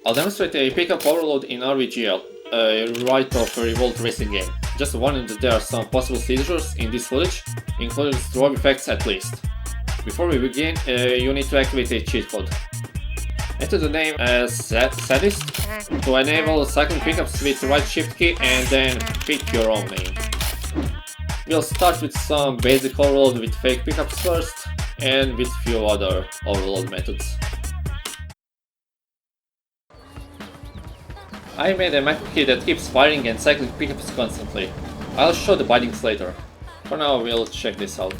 I'll demonstrate a pickup overload in RVGL, a right of a Revolt racing game. Just warning that there are some possible seizures in this footage, including strobe effects at least. Before we begin, you need to activate a cheat code. Enter the name as SADIST to enable cycling pickups with the right shift key and then pick your own name. We'll start with some basic overload with fake pickups first, and with few other overload methods. I made a macro key that keeps firing and cycling pickups constantly. I'll show the bindings later. For now, we'll check this out.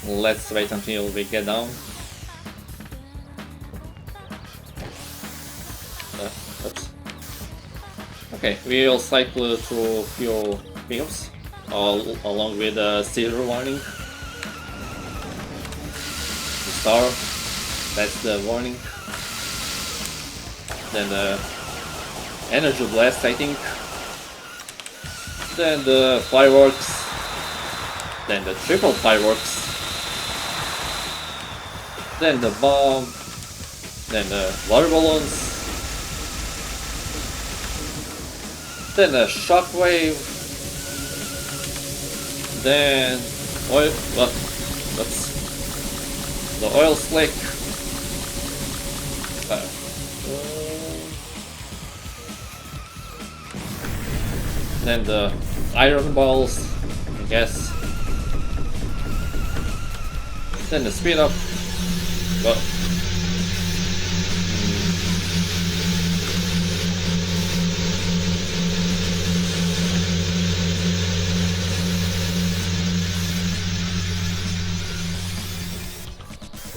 Let's wait until we get down. Oops. Okay, we'll cycle through few pickups, along with a Seizure warning. The star, that's the warning. Then the energy blast, I think. Then the fireworks. Then the triple fireworks. Then the bomb. Then the water balloons. Then the shockwave. Then oil. That's the oil slick. Then the iron balls, I guess. Then the speed up. Well,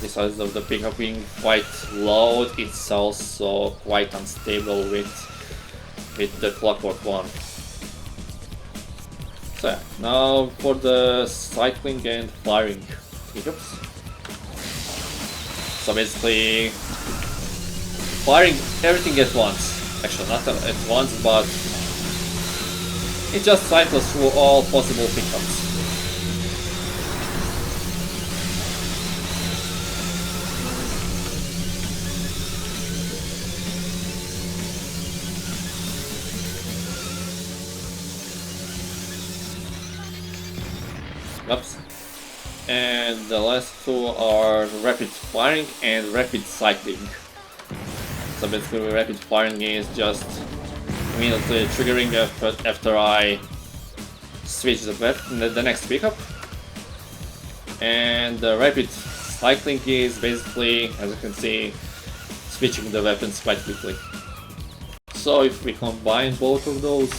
besides of the pickup being quite loud, it's also quite unstable with the Clockwork one. So yeah, now for the cycling and firing pickups. So basically, firing everything at once. Actually, not at once, but it just cycles through all possible pickups. Oops. And the last two are rapid firing and rapid cycling. So basically rapid firing is just immediately triggering after I switch the next pickup. And the rapid cycling is basically, as you can see, switching the weapons quite quickly. So if we combine both of those,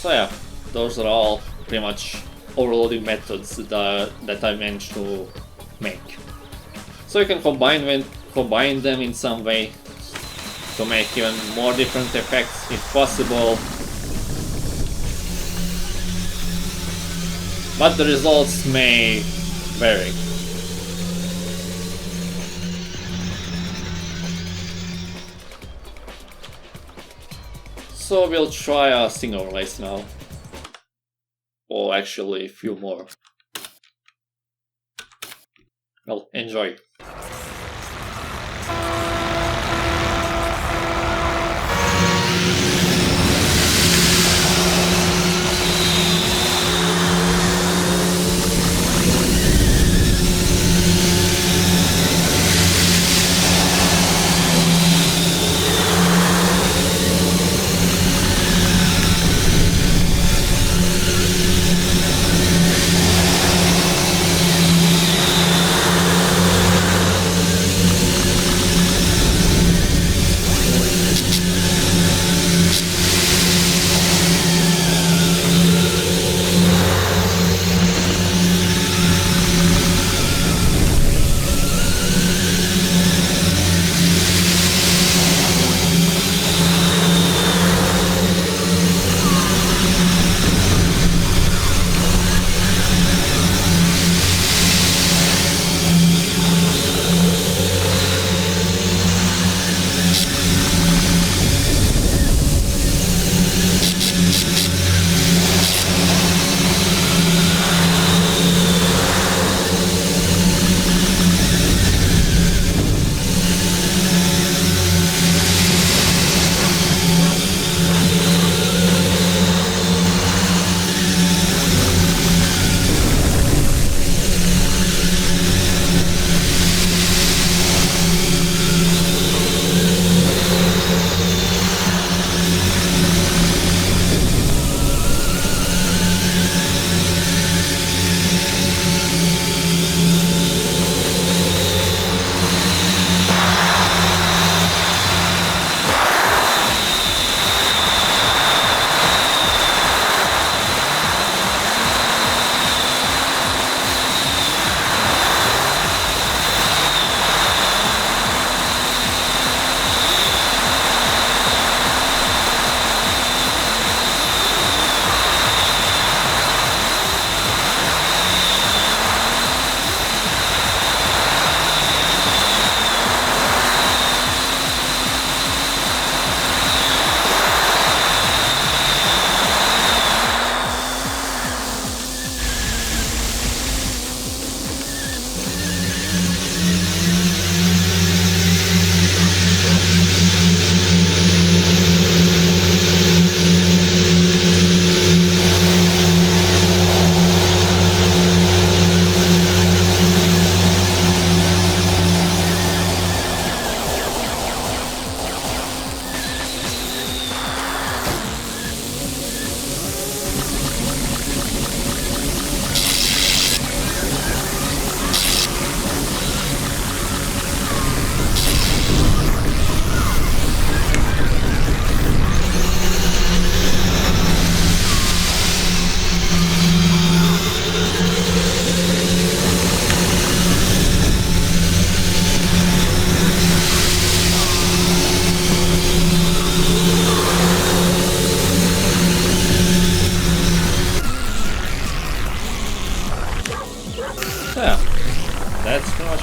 so yeah, those are all pretty much overloading methods that I managed to make. So you can combine them in some way to make even more different effects if possible. But the results may vary. So we'll try a single race now. Or actually a few more. Well, enjoy.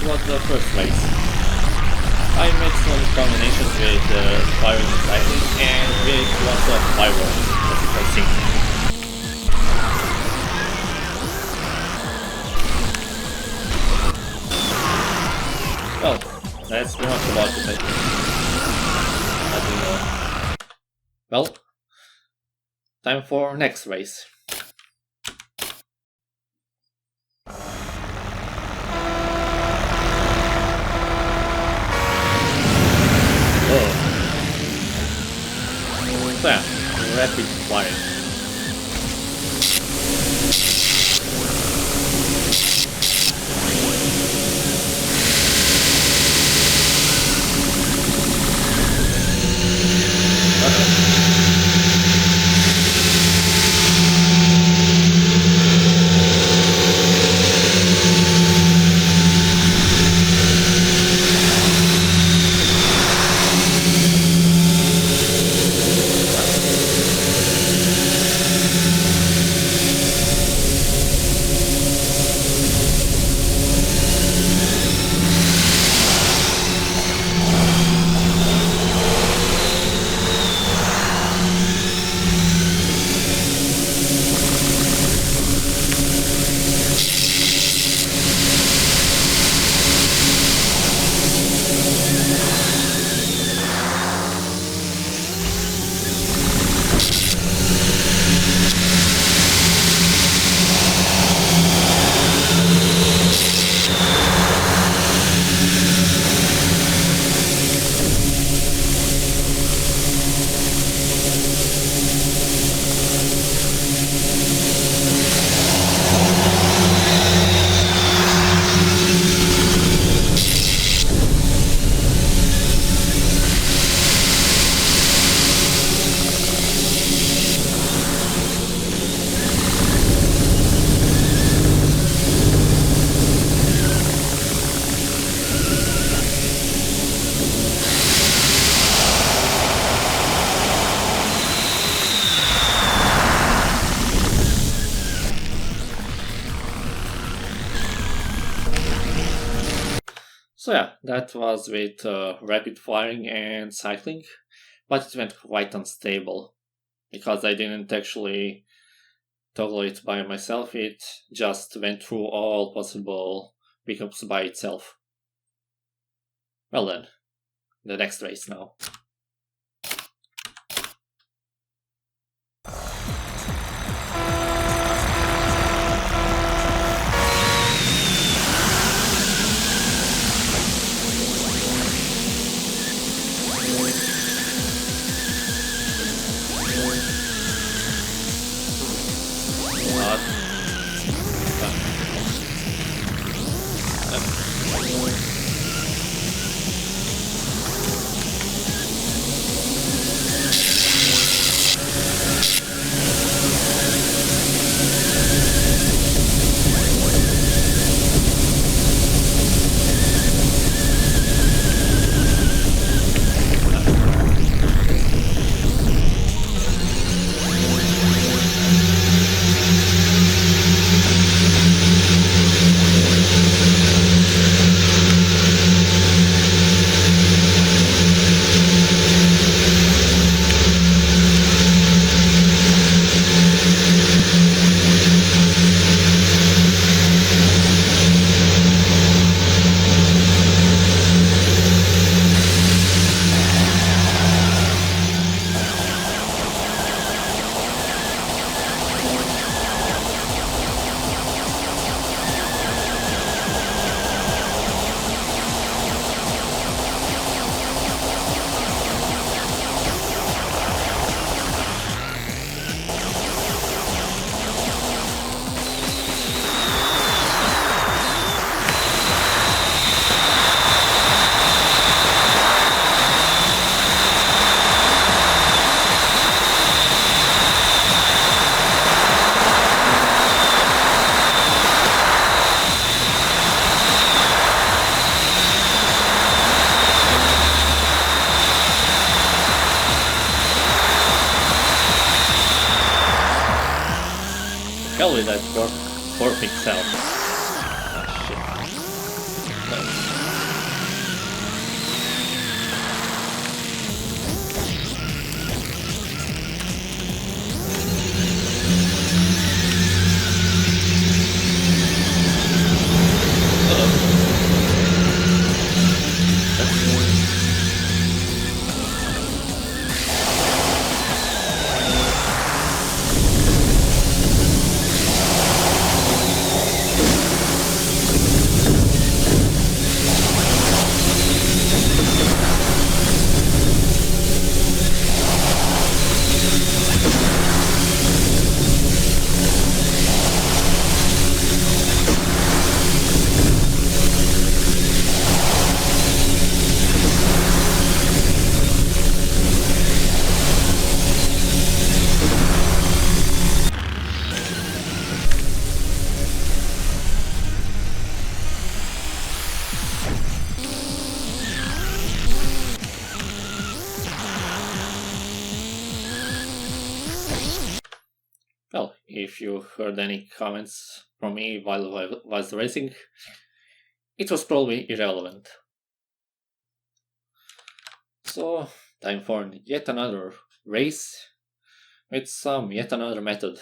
what was the first race? I made some combinations with firing and cycling, and with lots of fireworks, as you can see. Well, that's pretty much about it, as you know. Well, time for next race. Oh. So yeah, rapid fire. So yeah, that was with rapid firing and cycling, but it went quite unstable because I didn't actually toggle it by myself, it just went through all possible pickups by itself. Well then, the next race now. Hell with that four pixel. Ah shit. if you heard any comments from me while I was racing. It was probably irrelevant. So, time for yet another race with some yet another method.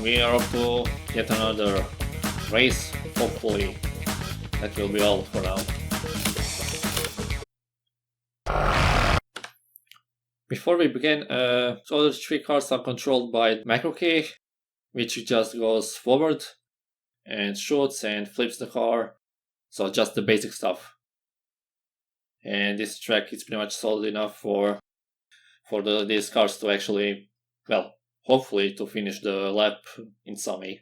We are off to yet another race. Hopefully that will be all for now. Before we begin, the other three cars are controlled by macro key, which just goes forward and shoots and flips the car. So just the basic stuff. And this track is pretty much solid enough for these cars to actually, well, hopefully to finish the lap in some way.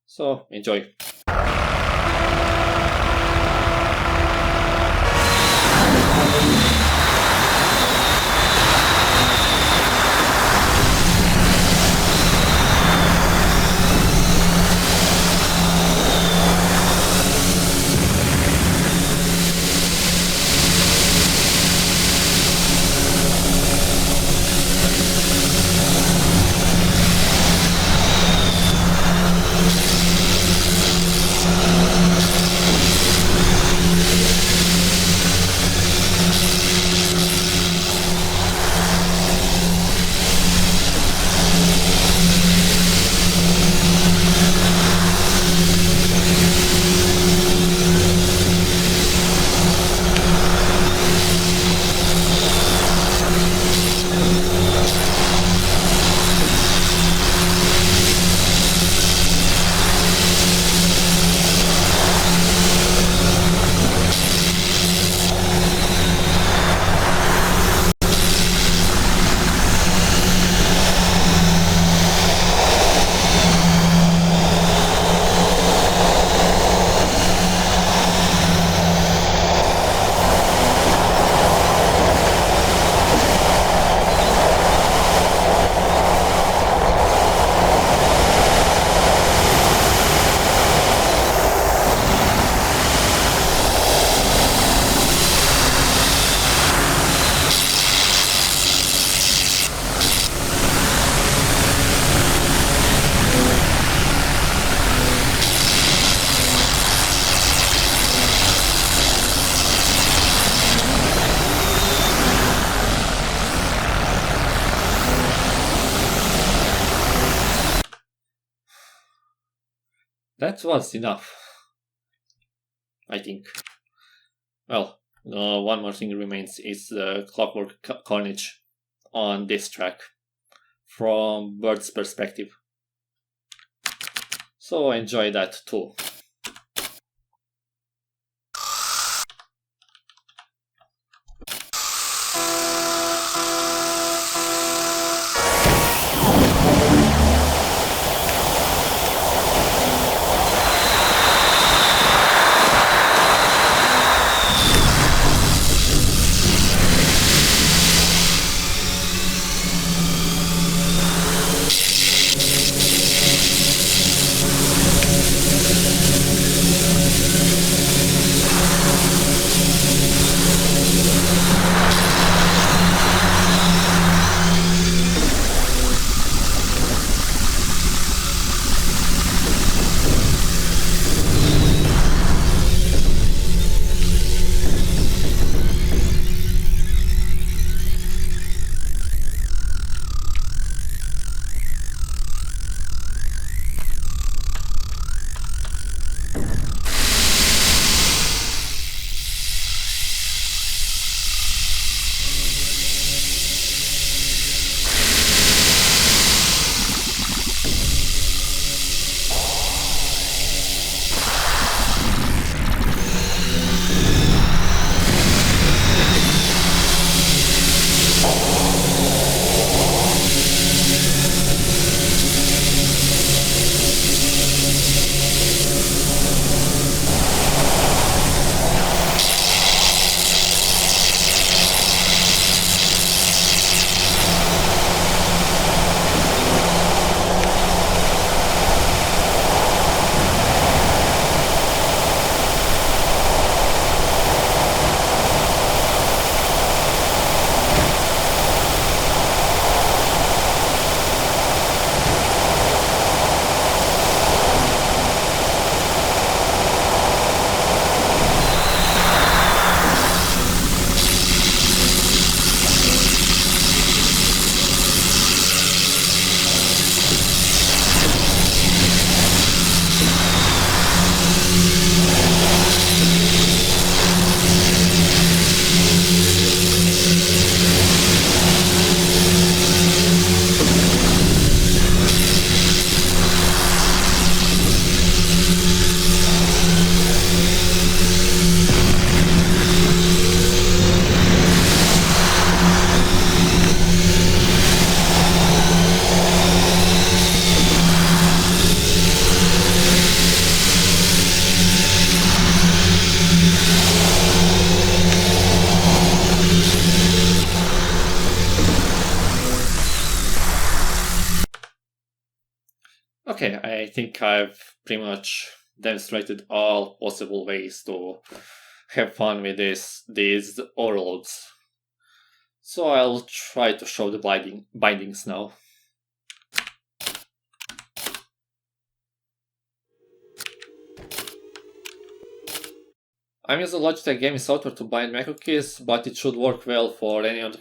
So enjoy. that was enough, I think. Well, one more thing remains is the Clockwork Carnage on this track from Bird's perspective. So enjoy that too. Okay, I think I've pretty much demonstrated all possible ways to have fun with these overloads. So I'll try to show the bindings now. I'm using Logitech gaming software to bind macro keys, but it should work well for any other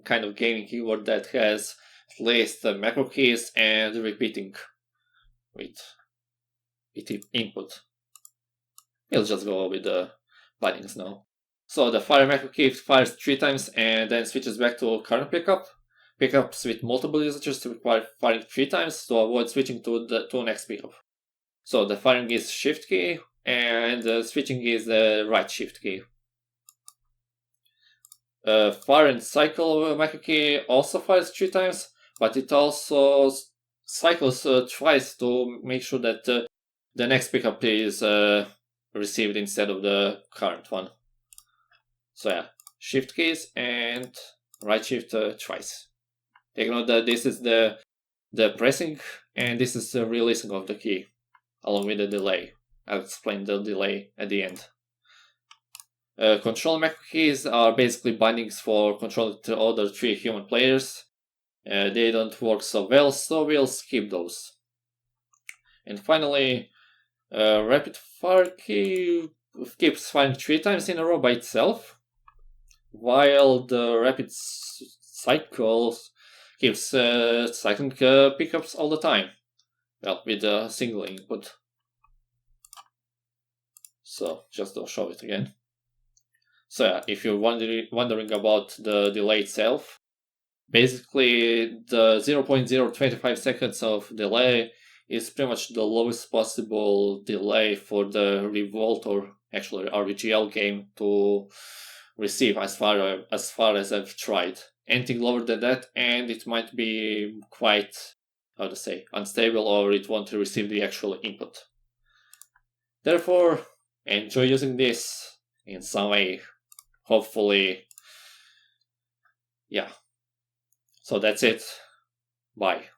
kind of gaming keyboard that has at least macro keys and repeating with input. We'll just go with the bindings now. So the fire macro key fires 3 times and then switches back to current pickup. Pickups with multiple usages require firing 3 times to avoid switching to the next pickup. So the firing is shift key and the switching is the right shift key. Fire and cycle macro key also fires 3 times, but it also cycles twice to make sure that the next pickup is received instead of the current one. So yeah, shift keys and right shift twice. Take note that this is the pressing and this is the releasing of the key along with the delay. I'll explain the delay at the end. Control macro keys are basically bindings for controlling the other 3 human players. They don't work so well, so we'll skip those. And finally, rapid fire key keeps firing 3 times in a row by itself, while the rapid cycles keeps cycling pickups all the time, well, with a single input. So just to show it again. So yeah, if you're wondering about the delay itself, basically the 0.025 seconds of delay is pretty much the lowest possible delay for the Revolt or actually RVGL game to receive as far as I've tried. Anything lower than that and it might be quite, how to say, unstable, or it won't receive the actual input. Therefore, enjoy using this in some way. Hopefully, yeah. So that's it. Bye.